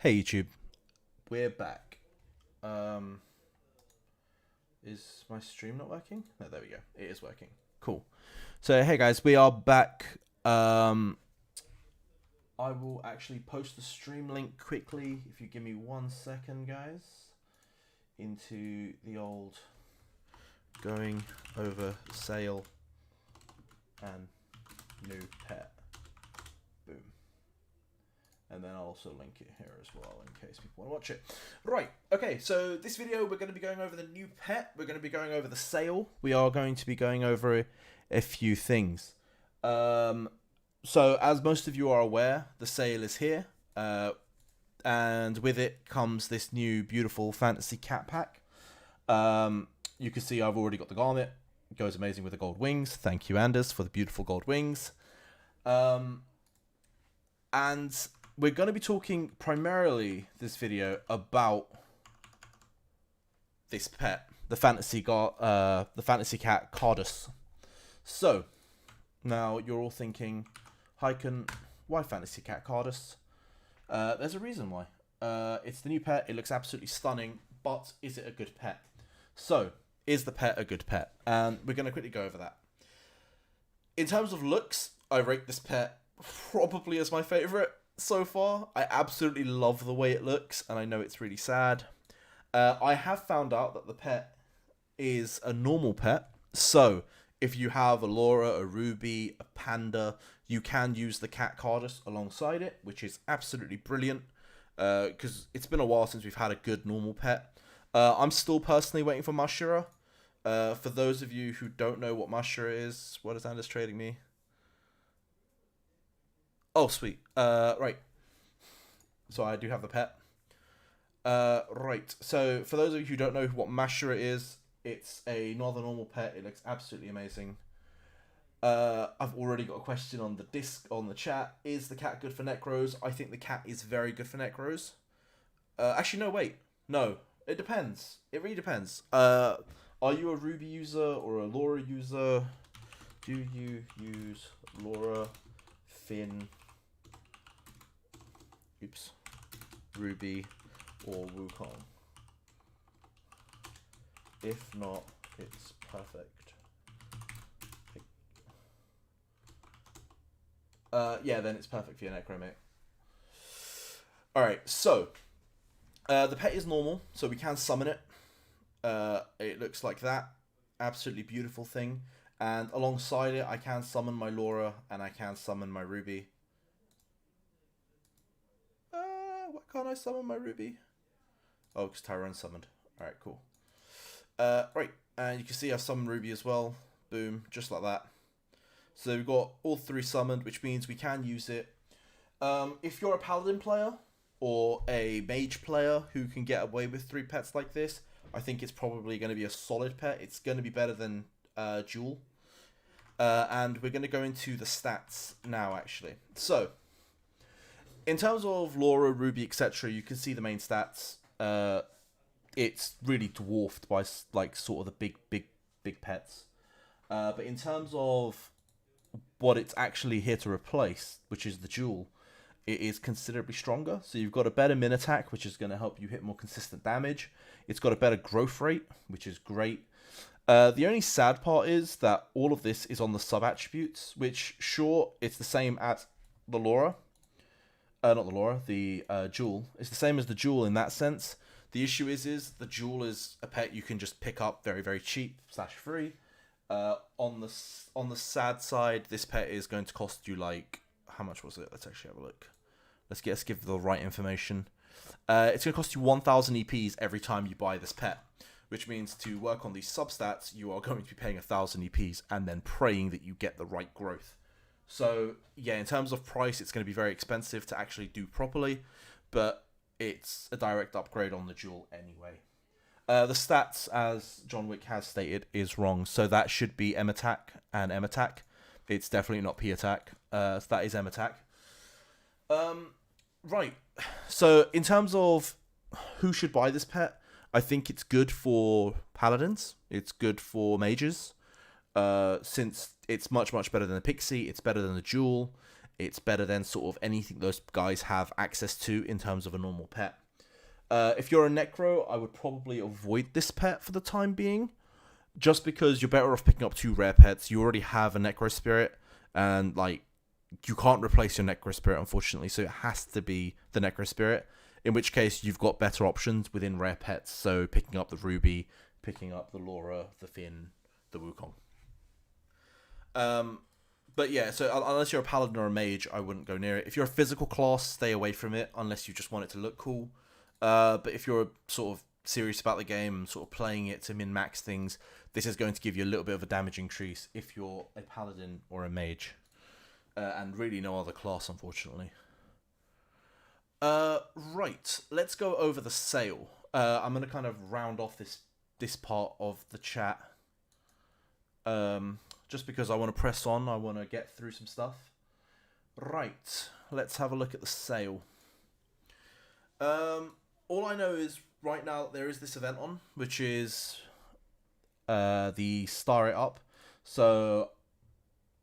Hey YouTube, we're back. Is my stream not working? No, there we go. It is working. Cool. So hey guys, we are back. I will actually post the stream link quickly if you give me 1 second, guys. Into the old going over sale and new pet. Boom. And then I'll also link it here as well in case people want to watch it. Right, okay, so this video we're going to be going over the new pet. We're going to be going over the sale. We are going to be going over a few things. So as most of you are aware, the sale is here. And with it comes this new beautiful fantasy cat pack. You can see I've already got the garment. It goes amazing with the gold wings. Thank you, Anders, for the beautiful gold wings. And we're going to be talking primarily this video about this pet, the fantasy cat Cardus. So now you're all thinking, Hyken, why fantasy cat Cardus? There's a reason why. It's the new pet. It looks absolutely stunning, but is it a good pet? So is the pet a good pet? And we're going to quickly go over that. In terms of looks, I rate this pet probably as my favorite so far. I absolutely love the way it looks, and I know it's really sad. I have found out that the pet is a normal pet, so if you have a Laura, a Ruby, a Panda, you can use the cat Cardus alongside it, which is absolutely brilliant, because it's been a while since we've had a good normal pet. I'm still personally waiting for Mashura. For those of you who don't know what Mashura is, what is Anders trading me? Oh, sweet. Right. So I do have the pet. Right. So for those of you who don't know what Mashura is, it's another normal pet. It looks absolutely amazing. I've already got a question on the chat. Is the cat good for Necros? I think the cat is very good for Necros. Actually, no, wait. No. It depends. It really depends. Are you a Ruby user or a Laura user? Do you use Laura, Finn, Ruby, or Wukong? If not, it's perfect. Yeah, then it's perfect for your Necro, mate. Alright, so the pet is normal, so we can summon it. It looks like that. Absolutely beautiful thing. And alongside it, I can summon my Laura and I can summon my Ruby. Why can't I summon my Ruby? Oh, because Tyrone summoned. Alright, cool. Right, and you can see I've summoned Ruby as well. Boom, just like that. So we've got all three summoned, which means we can use it. If you're a Paladin player or a Mage player who can get away with 3 pets like this, I think it's probably going to be a solid pet. It's going to be better than Jewel. And we're going to go into the stats now, actually. So, in terms of Laura, Ruby, etc., you can see the main stats. It's really dwarfed by like sort of the big pets. But in terms of what it's actually here to replace, which is the Jewel, it is considerably stronger. So you've got a better min attack, which is going to help you hit more consistent damage. It's got a better growth rate, which is great. The only sad part is that all of this is on the sub-attributes, which, sure, it's the same as the Laura. Not the Laura, the Jewel. It's the same as the Jewel in that sense. The issue is the Jewel is a pet you can just pick up very, very cheap / free. On the sad side, this pet is going to cost you like, how much was it? Let's actually have a look. Let's give the right information. It's going to cost you 1,000 EPs every time you buy this pet, which means to work on these substats, you are going to be paying 1,000 EPs and then praying that you get the right growth. So yeah, in terms of price, it's going to be very expensive to actually do properly, but it's a direct upgrade on the Jewel anyway. The stats, as John Wick has stated, is wrong. So that should be M attack and M attack. It's definitely not P attack. So that is M attack. Right. So in terms of who should buy this pet, I think it's good for paladins. It's good for mages. Since it's much better than the Pixie. It's better than the Jewel. It's better than sort of anything those guys have access to in terms of a normal pet. If you're a Necro, I would probably avoid this pet for the time being, just because you're better off picking up 2 rare pets. You already have a Necro Spirit, and like you can't replace your Necro Spirit, unfortunately, so it has to be the Necro Spirit, in which case you've got better options within rare pets, so picking up the Ruby, picking up the Laura, the Finn, the Wukong. But yeah, so unless you're a Paladin or a Mage, I wouldn't go near it. If you're a physical class, stay away from it, unless you just want it to look cool. But if you're sort of serious about the game, sort of playing it to min-max things, this is going to give you a little bit of a damage increase if you're a Paladin or a Mage. And really no other class, unfortunately. Right, let's go over the sale. I'm going to kind of round off this part of the chat. Just because I want to press on, I want to get through some stuff. Right, let's have a look at the sale. All I know is right now there is this event on, which is the Star It Up. So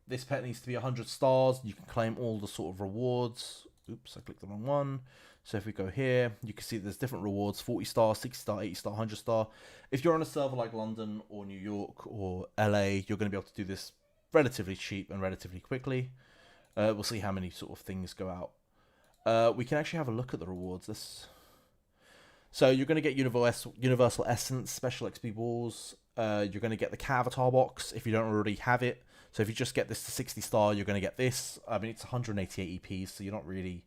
this pet needs to be 100 stars. You can claim all the sort of rewards. Oops, I clicked the wrong one. So if we go here, you can see there's different rewards: 40 star, 60 star, 80 star, 100 star. If you're on a server like London or New York or LA, you're going to be able to do this relatively cheap and relatively quickly. We'll see how many sort of things go out. We can actually have a look at the rewards. So you're going to get Universal Essence, Special XP Balls. You're going to get the Cat Avatar box if you don't already have it. So if you just get this to 60 star, you're going to get this. I mean, it's 188 EPs, so you're not really...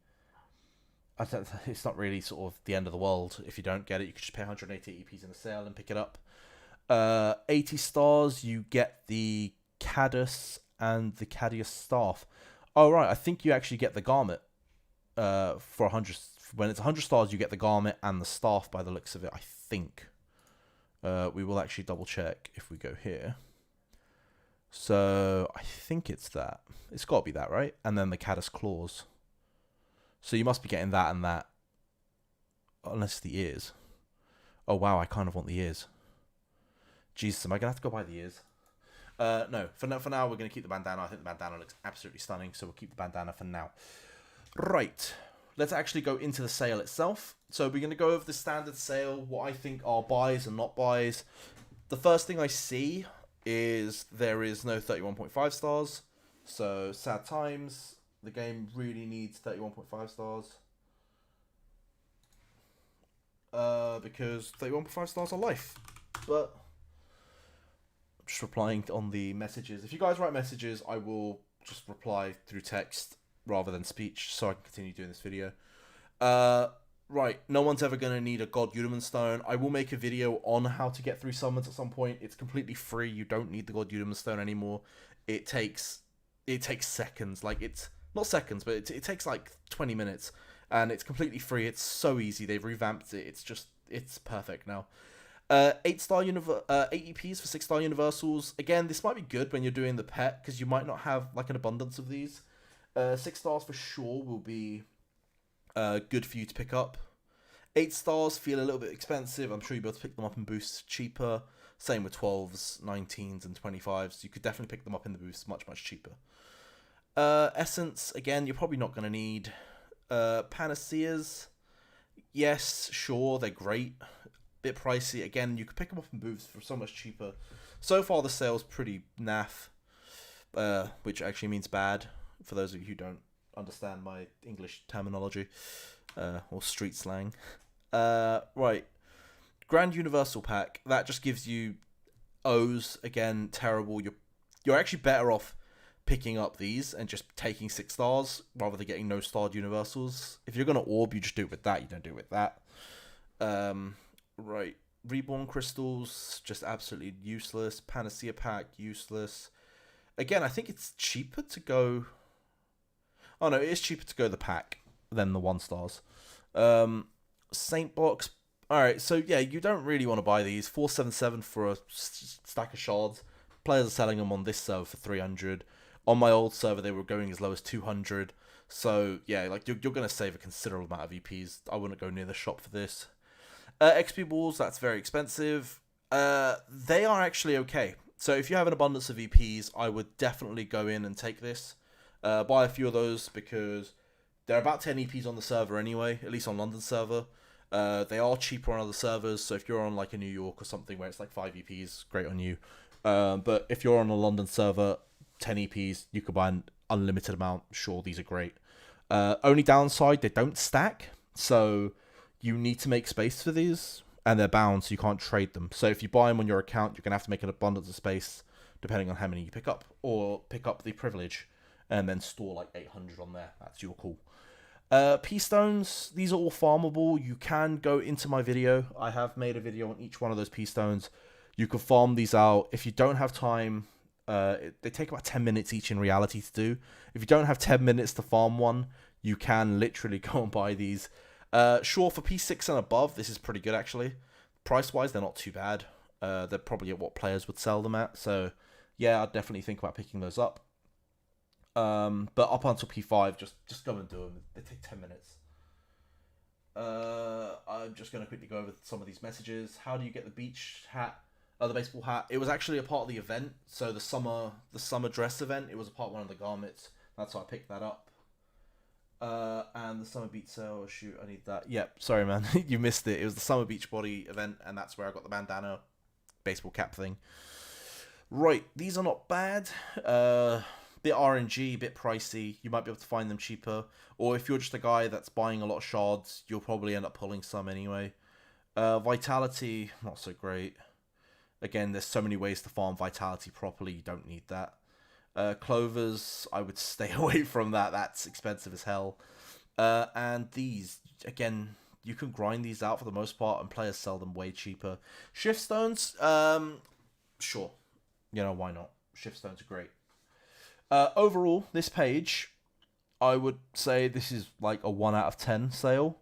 It's not really sort of the end of the world if you don't get it. You could just pay 188 EPs in the sale and pick it up. 80 stars, you get the Cadus and the Cadius Staff. Oh, right, I think you actually get the Garment for 100. When it's 100 stars, you get the Garment and the Staff by the looks of it, I think. We will actually double check if we go here. So I think it's that. It's got to be that, right? And then the Cadus Claws. So you must be getting that and that. Unless it's the ears. Oh, wow, I kind of want the ears. Jesus, am I going to have to go buy the ears? No, for now, we're going to keep the bandana. I think the bandana looks absolutely stunning, so we'll keep the bandana for now. Right, let's actually go into the sale itself. So we're going to go over the standard sale, what I think are buys and not buys. The first thing I see is there is no 31.5 stars. So, sad times. The game really needs 31.5 stars. Because 31.5 stars are life. But I'm just replying on the messages. If you guys write messages, I will just reply through text rather than speech, so I can continue doing this video. Right, no one's ever going to need a God Eudemons Stone. I will make a video on how to get through summons at some point. It's completely free. You don't need the God Eudemons Stone anymore. It takes seconds. Like, it's not seconds, but it takes like 20 minutes, and it's completely free. It's so easy. They've revamped it. It's perfect now. 8 EPs for 6 star universals. Again, this might be good when you're doing the pet, because you might not have like an abundance of these. 6 stars for sure will be good for you to pick up. 8 stars feel a little bit expensive. I'm sure you'll be able to pick them up in boosts cheaper. Same with 12s, 19s, and 25s. You could definitely pick them up in the boosts much, much cheaper. Essence, again, you're probably not going to need. Panaceas, yes, sure, they're great. Bit pricey. Again, you could pick them up in booths for so much cheaper. So far, the sale's pretty naff, which actually means bad for those of you who don't understand my English terminology or street slang. Right, Grand Universal Pack, that just gives you O's. Again, terrible. You're actually better off picking up these and just taking 6 stars rather than getting no starred universals. If you're gonna orb, you just do it with that. You don't do it with that. Right, Reborn Crystals, just absolutely useless. Panacea Pack, useless. Again, I think it's cheaper to go... Oh no, it is cheaper to go the pack than the 1 stars. Saint Box. Alright, so yeah, you don't really want to buy these. 477 for a stack of shards. Players are selling them on this server for 300. On my old server, they were going as low as 200. So yeah, like you're going to save a considerable amount of EPs. I wouldn't go near the shop for this. XP balls, that's very expensive. They are actually okay. So if you have an abundance of EPs, I would definitely go in and take this. Buy a few of those because they're about 10 EPs on the server anyway, at least on London server. They are cheaper on other servers, so if you're on like a New York or something where it's like 5 EPs, great on you. But if you're on a London server, 10 EPs, you could buy an unlimited amount. Sure, these are great. Only downside, they don't stack, so you need to make space for these, and they're bound, so you can't trade them. So if you buy them on your account, you're going to have to make an abundance of space, depending on how many you pick up, or pick up the privilege, and then store like 800 on there. That's your call. P-stones, these are all farmable. You can go into my video. I have made a video on each one of those P-stones. You can farm these out. If you don't have time, they take about 10 minutes each in reality to do. If you don't have 10 minutes to farm one, you can literally go and buy these. Sure, for P6 and above, this is pretty good actually. Price-wise, they're not too bad. They're probably at what players would sell them at. So, yeah, I'd definitely think about picking those up. But up until P5, just go and do them. They take 10 minutes. I'm just going to quickly go over some of these messages. How do you get the beach hat? The baseball hat. It was actually a part of the event. So the summer dress event, it was a part of one of the garments. That's why I picked that up. And the summer beach sale. Shoot, I need that. Yep, sorry man, you missed it. It was the summer beach body event, and that's where I got the bandana, baseball cap thing. Right, these are not bad. Bit RNG, bit pricey. You might be able to find them cheaper. Or if you're just a guy that's buying a lot of shards, you'll probably end up pulling some anyway. Vitality, not so great. Again, there's so many ways to farm Vitality properly, you don't need that. Clovers, I would stay away from that. That's expensive as hell. And these, again, you can grind these out for the most part, and players sell them way cheaper. Shift stones, sure. You know, why not? Shift stones are great. Overall, this page, I would say this is like a 1 out of 10 sale.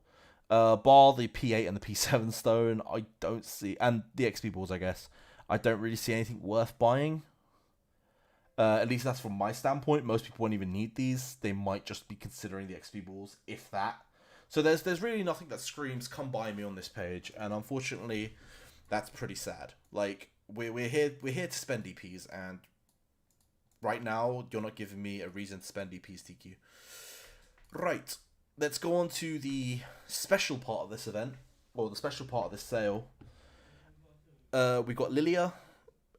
Bar the P8 and the P7 stone, I don't see, and the XP balls, I guess. I don't really see anything worth buying. At least that's from my standpoint. Most people won't even need these. They might just be considering the XP balls, if that. So there's really nothing that screams "come buy me" on this page, and unfortunately, that's pretty sad. Like we're here to spend DPs, and right now you're not giving me a reason to spend DPs, TQ. Right, let's go on to the special part of this event, or the special part of this sale. We got Lilia.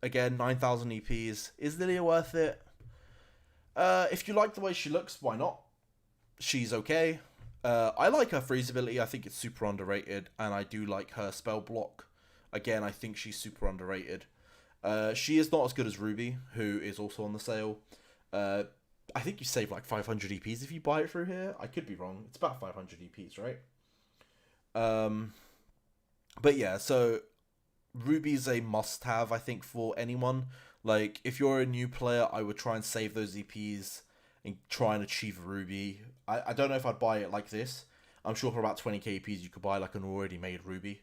Again, 9,000 EPs. Is Lilia worth it? If you like the way she looks, why not? She's okay. I like her freeze ability. I think it's super underrated. And I do like her spell block. Again, I think she's super underrated. She is not as good as Ruby, who is also on the sale. I think you save like 500 EPs if you buy it through here. I could be wrong. It's about 500 EPs, right? But yeah, so Ruby's a must-have, I think, for anyone. Like, if you're a new player, I would try and save those EPs and try and achieve a Ruby. I don't know if I'd buy it like this. I'm sure for about 20k EPs, you could buy like an already made Ruby.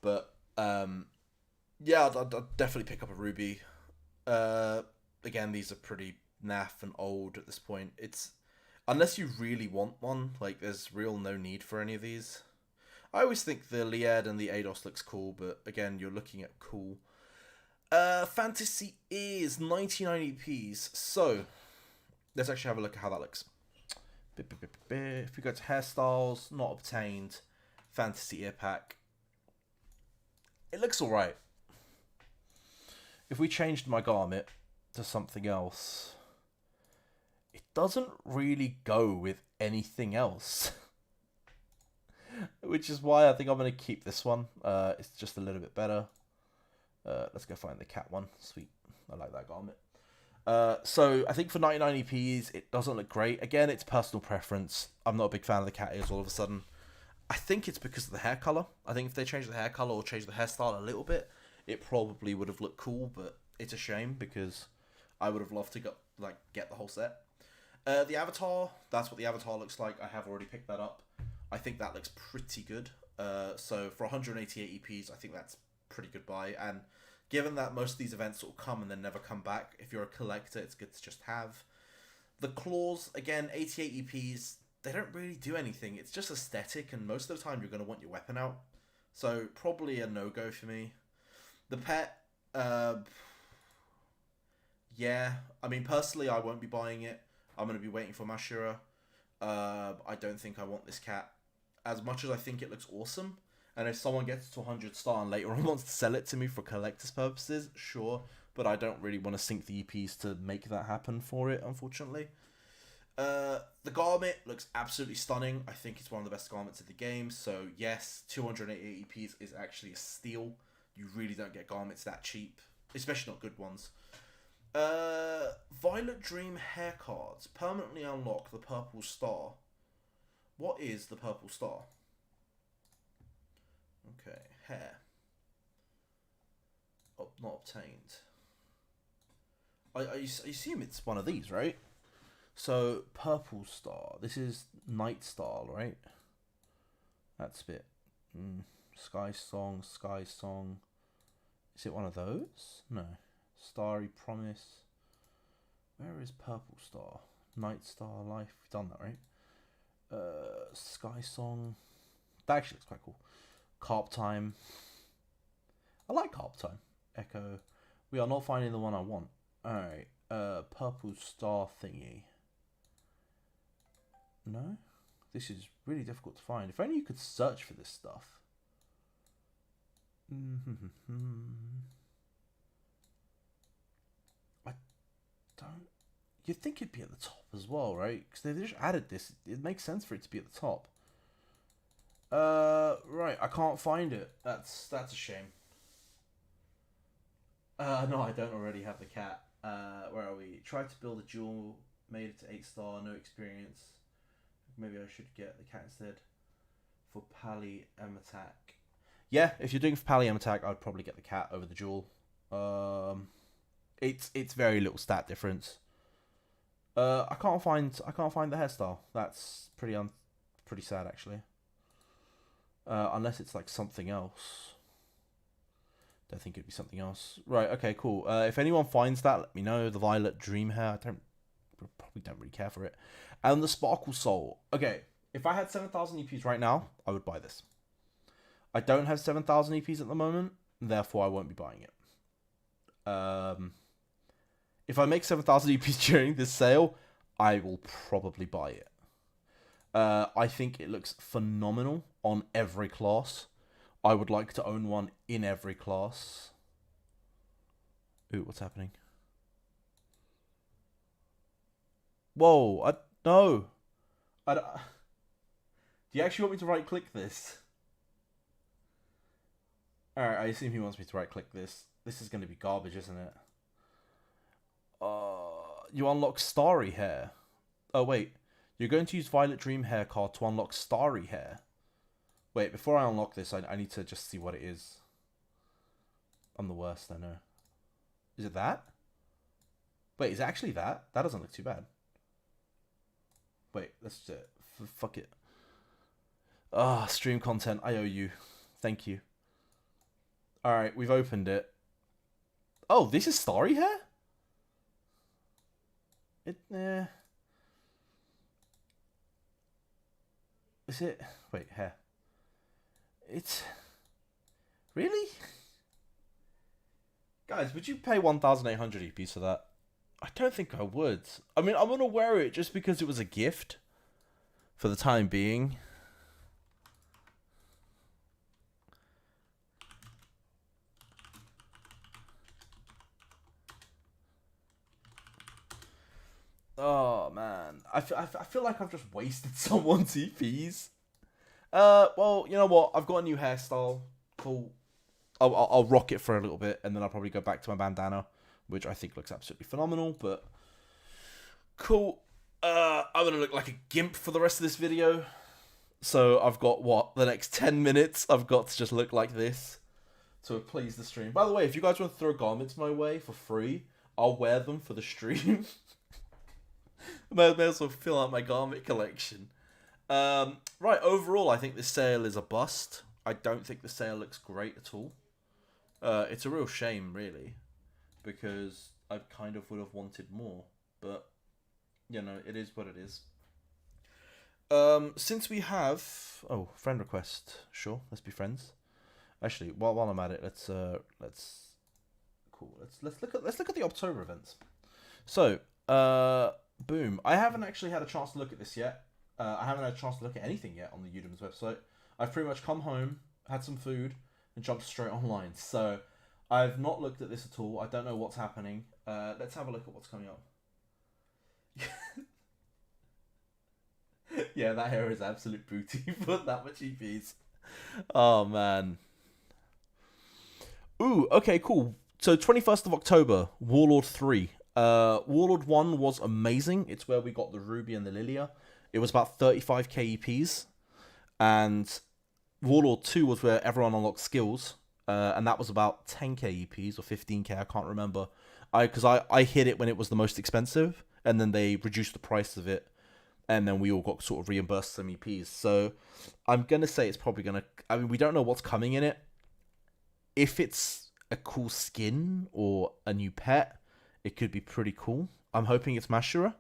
But, yeah, I'd definitely pick up a Ruby. Again, these are pretty naff and old at this point. It's, unless you really want one, like, there's real no need for any of these. I always think the Lied and the Ados looks cool, but again, you're looking at cool. Fantasy is 99 EPs, so let's actually have a look at how that looks. If we go to hairstyles, not obtained, fantasy ear pack, it looks alright. If we changed my garment to something else, it doesn't really go with anything else. Which is why I think I'm going to keep this one. It's just a little bit better. Let's go find the cat one. Sweet. I like that garment. So I think for 99 EPs, it doesn't look great. Again, it's personal preference. I'm not a big fan of the cat ears all of a sudden. I think it's because of the hair colour. I think if they changed the hair colour or changed the hairstyle a little bit, it probably would have looked cool, but it's a shame because I would have loved to get the whole set. The avatar, that's what the avatar looks like. I have already picked that up. I think that looks pretty good. So for 188 EPs, I think that's pretty good buy. And given that most of these events sort of come and then never come back, if you're a collector, it's good to just have. The claws, again, 88 EPs, they don't really do anything. It's just aesthetic, and most of the time you're going to want your weapon out. So probably a no-go for me. The pet, yeah. I mean, personally, I won't be buying it. I'm going to be waiting for Mashira. I don't think I want this cat. As much as I think it looks awesome, and if someone gets to 100 star and later on wants to sell it to me for collector's purposes, sure, but I don't really want to sink the EPs to make that happen for it, unfortunately. The garment looks absolutely stunning. I think it's one of the best garments in the game, so yes, 288 EPs is actually a steal. You really don't get garments that cheap, especially not good ones. Violet Dream hair cards. Permanently unlock the purple star. What is the purple star? Okay, hair. Oh, not obtained. I assume it's one of these, right? So, purple star. This is night star, right? That's a bit... Sky song, sky song. Is it one of those? No. Starry promise. Where is purple star? Night star life. We've done that, right? Sky song. That actually looks quite cool. Carp time. I like carp time. Echo. We are not finding the one I want. Alright. Purple star thingy. No? This is really difficult to find. If only you could search for this stuff. I don't... You'd think it'd be at the top as well, right? Because they just added this. It makes sense for it to be at the top. Right. I can't find it. That's a shame. No, I don't already have the cat. Where are we? Tried to build a jewel. Made it to 8 star. No experience. Maybe I should get the cat instead. For Pally M attack. Yeah, if you're doing for Pally M attack, I'd probably get the cat over the jewel. It's very little stat difference. I can't find the hairstyle. That's pretty sad actually. Unless it's like something else. Don't think it'd be something else. Right. Okay. Cool. If anyone finds that, let me know. The Violet Dream hair. I probably don't really care for it. And the Sparkle Soul. Okay. If I had 7,000 EPs right now, I would buy this. I don't have 7,000 EPs at the moment, therefore I won't be buying it. If I make 7,000 EPs during this sale, I will probably buy it. I think it looks phenomenal on every class. I would like to own one in every class. Ooh, what's happening? Whoa, no. Do you actually want me to right-click this? Alright, I assume he wants me to right-click this. This is going to be garbage, isn't it? You unlock Starry Hair. Oh, wait. You're going to use Violet Dream Hair card to unlock Starry Hair. Wait, before I unlock this, I need to just see what it is. I'm the worst, I know. Is it that? Wait, is it actually that? That doesn't look too bad. Wait, let's do it. Fuck it. Stream content. I owe you. Thank you. Alright, we've opened it. Oh, this is Starry Hair? Is it? Wait, hair. It's... Really? Guys, would you pay 1,800 EPs for that? I don't think I would. I mean, I'm going to wear it just because it was a gift. For the time being. Oh, man. I feel like I've just wasted someone's EPs. Well, you know what? I've got a new hairstyle. Cool. I'll rock it for a little bit, and then I'll probably go back to my bandana, which I think looks absolutely phenomenal, but... Cool. I'm going to look like a gimp for the rest of this video. So I've got, what, the next 10 minutes I've got to just look like this to please the stream. By the way, if you guys want to throw garments my way for free, I'll wear them for the stream. May as well fill out my garment collection. Right, overall, I think this sale is a bust. I don't think the sale looks great at all. It's a real shame, really, because I kind of would have wanted more, but, you know, it is what it is. Since we have... Oh, friend request. Sure, let's be friends. Actually, while I'm at it, let's cool. Let's look at the October events. So, Boom. I haven't actually had a chance to look at this yet. I haven't had a chance to look at anything yet on the Eudemons website. I've pretty much come home, had some food, and jumped straight online. So I've not looked at this at all. I don't know what's happening. Let's have a look at what's coming up. Yeah, that hair is absolute booty for that much EPs. Oh man. Ooh, okay, cool. So 21st of October, Warlord 3. Warlord 1 was amazing. It's where we got the Ruby and the Lilia. It was about 35k EPs. And Warlord 2 was where everyone unlocked skills. And that was about 10k EPs or 15k, I can't remember. Because I hit it when it was the most expensive. And then they reduced the price of it. And then we all got sort of reimbursed some EPs. So I'm going to say it's probably going to... I mean, we don't know what's coming in it. If it's a cool skin or a new pet, it could be pretty cool. I'm hoping it's Mashura.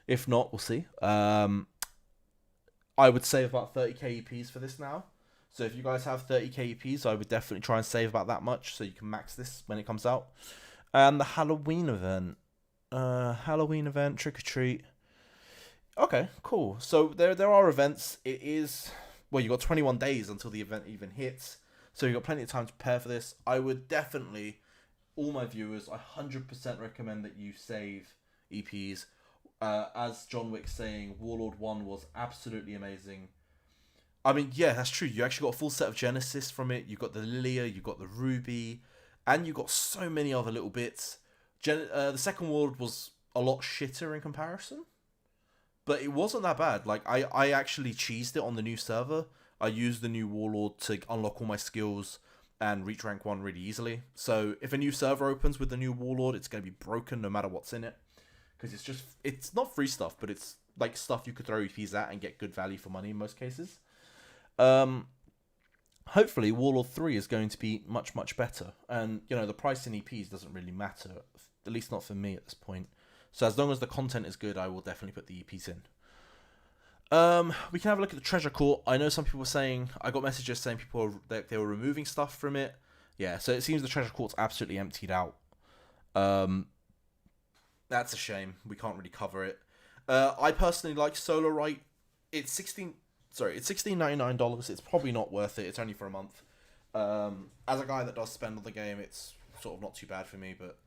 If not, we'll see. I would save about 30k EPs for this now. So if you guys have 30k EPs, I would definitely try and save about that much so you can max this when it comes out. And the Halloween event. Trick or treat. Okay, cool. So there are events. It is... Well, you've got 21 days until the event even hits. So you've got plenty of time to prepare for this. I would definitely, all my viewers, I 100% recommend that you save EPs. As John Wick's saying, Warlord 1 was absolutely amazing. I mean, yeah, that's true. You actually got a full set of Genesis from it. You got the Lilia, you got the Ruby, and you got so many other little bits. The second Warlord was a lot shitter in comparison. But it wasn't that bad. Like, I actually cheesed it on the new server. I used the new Warlord to unlock all my skills and reach rank 1 really easily. So if a new server opens with the new Warlord, it's going to be broken no matter what's in it. Because it's not free stuff, but it's like stuff you could throw EPs at and get good value for money in most cases. Hopefully Warlord 3 is going to be much, much better. And, you know, the price in EPs doesn't really matter. At least not for me at this point. So as long as the content is good, I will definitely put the EPs in. We can have a look at the treasure court. I know some people were saying... I got messages saying they were removing stuff from it. Yeah, so it seems the treasure court's absolutely emptied out. That's a shame. We can't really cover it. I personally like Solo Right. It's $16.99. It's probably not worth it. It's only for a month. As a guy that does spend on the game, it's sort of not too bad for me. But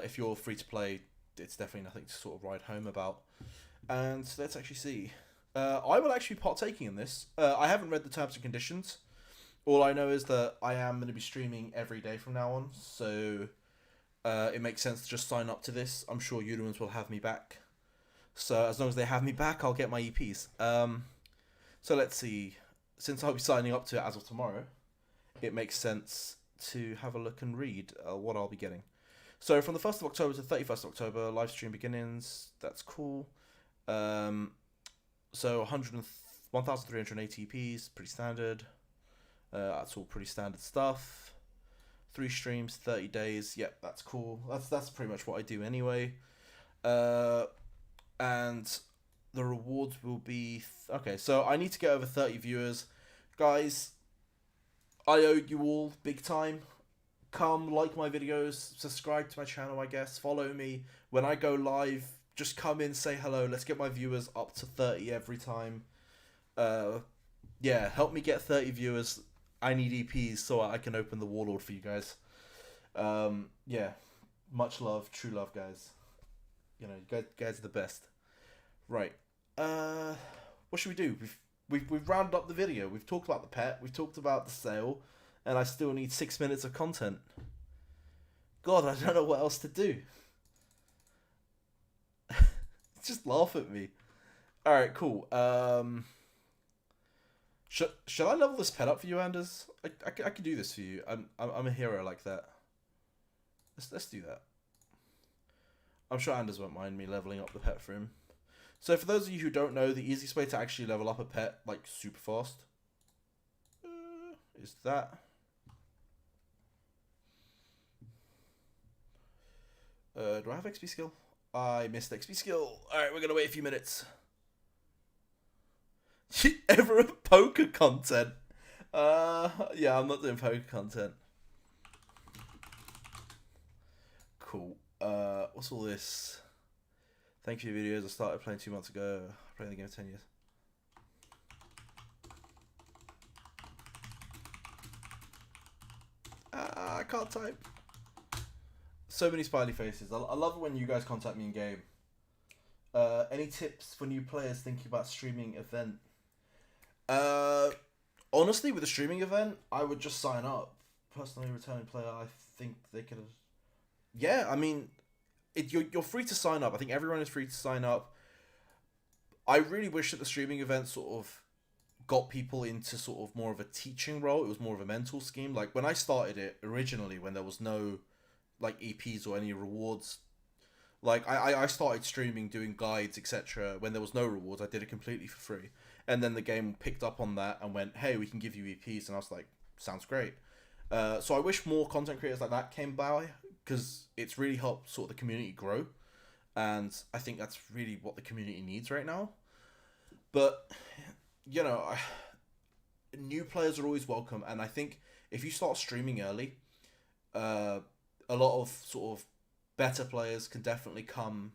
if you're free to play... It's definitely nothing to sort of ride home about. And let's actually see. I will actually be partaking in this. I haven't read the terms and conditions. All I know is that I am going to be streaming every day from now on. So it makes sense to just sign up to this. I'm sure Eudemons will have me back. So as long as they have me back, I'll get my EPs. So let's see. Since I'll be signing up to it as of tomorrow, it makes sense to have a look and read what I'll be getting. So from the 1st of October to 31st of October, live stream beginnings. That's cool. So 1,380 EPs, pretty standard. That's all pretty standard stuff. 3 streams, 30 days. Yep, that's cool. That's pretty much what I do anyway. And the rewards will be... Okay, so I need to get over 30 viewers. Guys, I owe you all big time. Come, like my videos, subscribe to my channel, I guess. Follow me. When I go live, just come in, say hello. Let's get my viewers up to 30 every time. Yeah, help me get 30 viewers. I need EPs so I can open the Warlord for you guys. Yeah, much love, true love, guys. You know, you guys are the best. Right. What should we do? We've rounded up the video. We've talked about the pet. We've talked about the sale. And I still need 6 minutes of content. God, I don't know what else to do. Just laugh at me. Alright, cool. Should I level this pet up for you, Anders? I can do this for you. I'm a hero like that. Let's do that. I'm sure Anders won't mind me leveling up the pet for him. So for those of you who don't know, the easiest way to actually level up a pet, like super fast, is that. Do I have XP skill? I missed XP skill. Alright, we're gonna wait a few minutes. Ever poker content? Yeah, I'm not doing poker content. Cool. What's all this? Thank you for your videos. I started playing 2 months ago. Playing the game for 10 years. I can't type. So many smiley faces. I love it when you guys contact me in game. Any tips for new players thinking about streaming event? Honestly, with a streaming event, I would just sign up. Personally, returning player, I think they could have. Yeah, I mean, you're free to sign up. I think everyone is free to sign up. I really wish that the streaming event sort of got people into sort of more of a teaching role. It was more of a mental scheme. Like when I started it originally, when there was no like EPs or any rewards. Like I started streaming, doing guides, etc. When there was no rewards, I did it completely for free. And then the game picked up on that and went, "Hey, we can give you EPs," and I was like, "Sounds great." So I wish more content creators like that came by because it's really helped sort of the community grow, and I think that's really what the community needs right now. But you know, new players are always welcome, and I think if you start streaming early, a lot of sort of better players can definitely come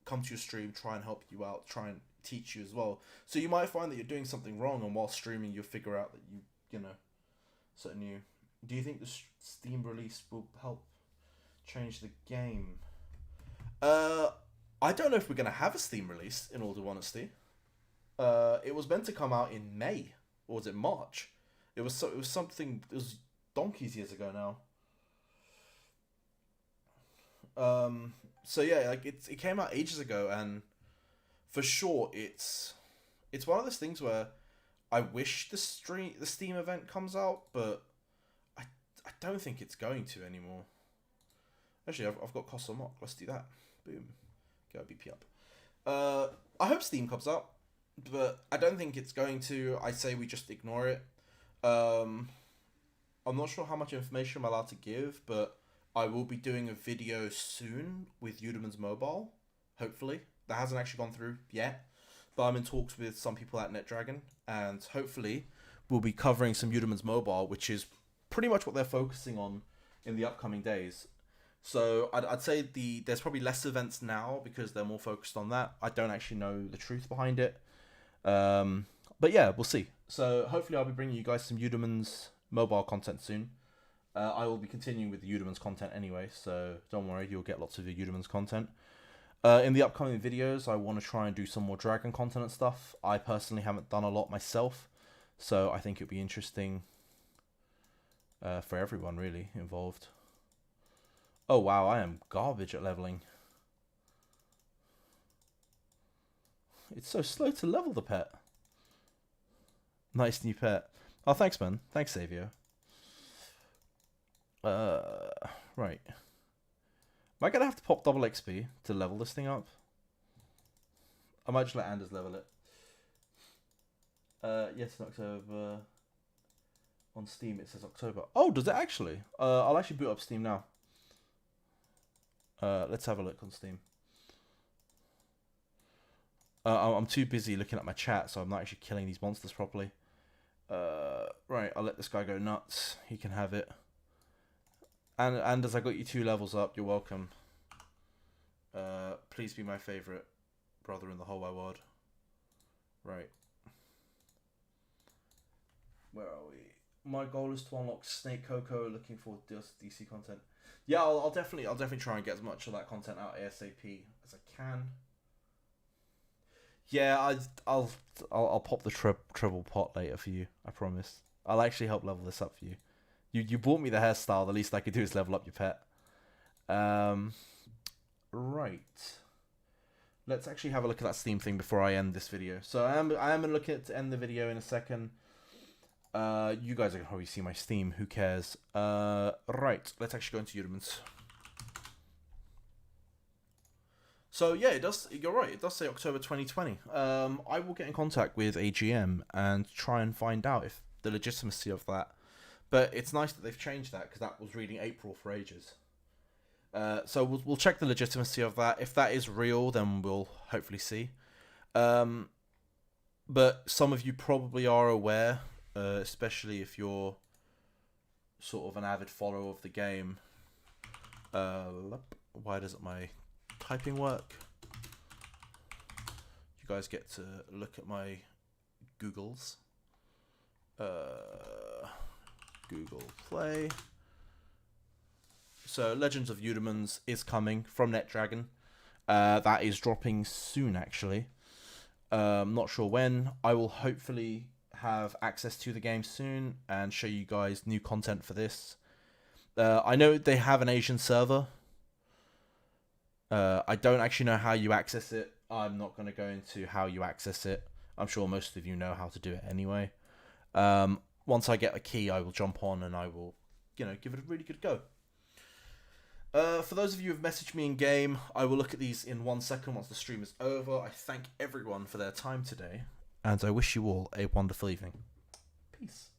to your stream, try and help you out, try and teach you as well. So you might find that you're doing something wrong, and while streaming, you'll figure out that you know, something new. Do you think the Steam release will help change the game? I don't know if we're gonna have a Steam release. In all honesty, it was meant to come out in May, or was it March? It was something. It was donkeys years ago now. So yeah, like it came out ages ago, and for sure it's one of those things where I wish the Steam event comes out, but I don't think it's going to anymore. Actually, I've got Cost Mock. Let's do that. Boom, get our BP up. I hope Steam comes out, but I don't think it's going to. I say we just ignore it. I'm not sure how much information I'm allowed to give, but I will be doing a video soon with Eudemons Mobile, hopefully. That hasn't actually gone through yet, but I'm in talks with some people at NetDragon, and hopefully we'll be covering some Eudemons Mobile, which is pretty much what they're focusing on in the upcoming days. So I'd say there's probably less events now because they're more focused on that. I don't actually know the truth behind it. But yeah, we'll see. So hopefully I'll be bringing you guys some Eudemons Mobile content soon. I will be continuing with the Eudemons content anyway, so don't worry, you'll get lots of your Eudemons content. In the upcoming videos, I want to try and do some more Dragon content and stuff. I personally haven't done a lot myself, so I think it'll be interesting for everyone really involved. Oh wow, I am garbage at leveling. It's so slow to level the pet. Nice new pet. Oh, thanks, man. Thanks, Savio. Right. Am I gonna have to pop double XP to level this thing up? I might just let Anders level it. Yes, in October. On Steam it says October. Oh, does it actually? I'll actually boot up Steam now. Let's have a look on Steam. I'm too busy looking at my chat, so I'm not actually killing these monsters properly. Right, I'll let this guy go nuts. He can have it. And as I got you 2 levels up, you're welcome. Please be my favourite brother in the whole wide world. Right. Where are we? My goal is to unlock Snake Coco. Looking forward to DC content. Yeah, I'll definitely try and get as much of that content out ASAP as I can. Yeah, I'll pop the treble pot later for you. I promise. I'll actually help level this up for you. You bought me the hairstyle. The least I could do is level up your pet. Right. Let's actually have a look at that Steam thing before I end this video. So I am gonna look at to end the video in a second. You guys are gonna probably see my Steam. Who cares? Right. Let's actually go into Eudemons. So yeah, it does. You're right. It does say October 2020. I will get in contact with AGM and try and find out if the legitimacy of that. But it's nice that they've changed that because that was reading April for ages. So we'll check the legitimacy of that. If that is real, then we'll hopefully see. But some of you probably are aware, especially if you're sort of an avid follower of the game. Why doesn't my typing work? you guys get to look at my Googles. Google Play. So Legends of Eudemons is coming from NetDragon. That is dropping soon, actually. Not sure when. I will hopefully have access to the game soon and show you guys new content for this. I know they have an Asian server. I don't actually know how you access it. I'm not going to go into how you access it. I'm sure most of you know how to do it anyway. Once I get a key, I will jump on and I will, give it a really good go. For those of you who have messaged me in game, I will look at these in 1 second once the stream is over. I thank everyone for their time today, and I wish you all a wonderful evening. Peace.